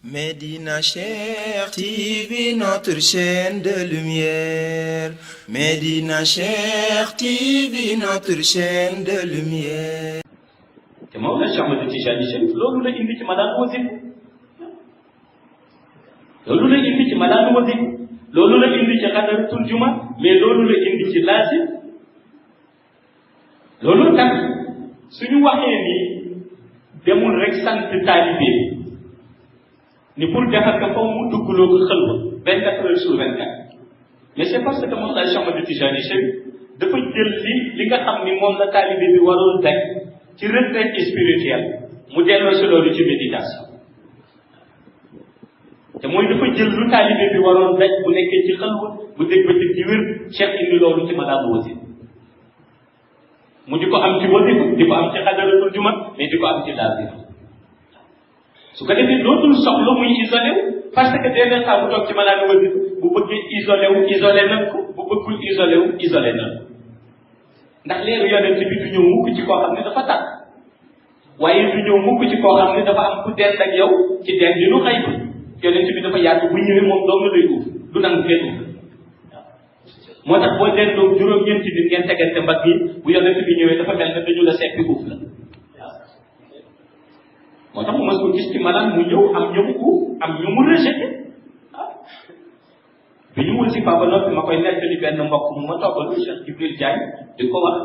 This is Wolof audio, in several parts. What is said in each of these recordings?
Médina Cheikh TV, notre chaîne de lumière. Médina Cheikh TV, notre chaîne de lumière. te Mawlana Cheikh Ahmad Tijani Chérif loolu la indi ci malaan wasif loolu la indi ci malaan wasif loolu la indi ci xadaratul juma mais loolu la indi ci laazim loolu tax suñu waxee ni demul rek sant taalibe ni pour defar ko faw mu duggloo ko xel ba 24 heures sur 24 mais c'est parce que Mawlana Cheikh Ahmad Tijani Chérif dafa jël li nga xam ni moom la taalibe bi waroon daj ci retraite spirituelle mu delloo si loolu ci méditation te mooy dafa jël lu taalibe bi waroon daj bu nekkee ci xalwa bu dégg ba ci wér Cheikh indi loolu ci madame wasif mu di ko am ci wasif di ko am ci xadaratul juma mais di ko am ci laazim su ko defee dootul soxla muy isolé wu parce que dès l'instant bu toog ci madame wasif bu bëggee isolé wu isolé na ko bu bëggul isolé wu isolé na ndax leeru yonent bi du ñëw mukk ci koo xam ne dafa tàkk waaye du ñëw mukk ci koo xam ne dafa am ku dend ak yow ci dend di lu xëy bi yonent bi dafa yaatu bu ñëwee moom doom la lay uuf du nangu kenn uuf moo tax boo dendoo juróom-ñeenti nit ngeen tegante mbagg yi bu yonent bi ñëwee dafa mel ne dañu la seppi uuf la moo tax mu mës ko gis ci maanaam mu ñëw am ñu mu uuf am ñu mu rejeté bi ñu wul si papa noppi ma koy nettali benn mbokk mu ma toogal Cheikh Jibril Diagne di ko wax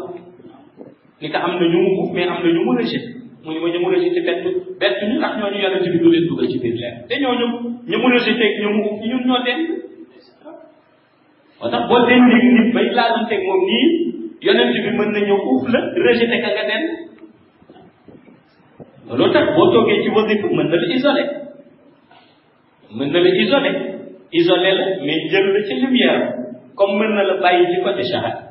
ni ko am na ñu mu uuf mais am na ñu mu rejeté mu ni ma ñu mu rejeté bett ñu ndax ñooñu yonent bi du leen dugal ci biir leer te ñooñu ñu mu rejeté ak ñu mu uuf ñun ñoo den moo tax boo den léegi nit bay laalanteeg moom nii yonent bi mën na ñëw uuf la rejeté ka nga den loolu tax boo toogee ci wasifa mën na la isolé isolé la mais jël la ci lumière comme mën na la bàyyi ci côté shahada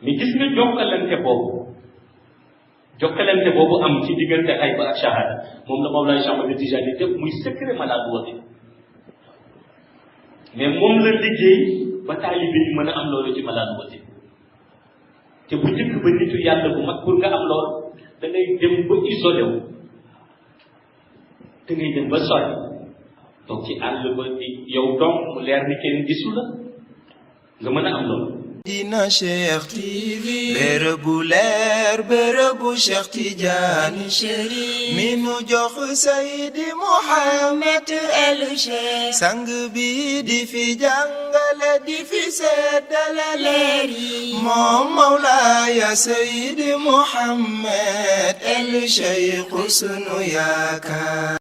mais gis nga jokkalante boobu am ci diggante xayba ak shahada moom la Mawlana Cheikh Ahmad Tijani def muy secret malade wasi mais moom la liggéey ba taalibe yi mën a am loolu ci malade wasi te bu njëkk ba nitu yàlla bu mag pour nga am loolu da ngay dem ba isolé wu da ngay dem ba sori donc ci àll ba di yow donc mu leer ni kenn gisu la nga mën a am loolu. Médina Cheikh TV, bërëbu leer bërëbu Cheikh Tidiane Chérif mi nu jox Seydi Mouhamed El Cheikh sang bi di fi jàngale di fi seddale leer yi moom Mawlaaya Seydi Mouhamed El Cheikh sunu yaakaar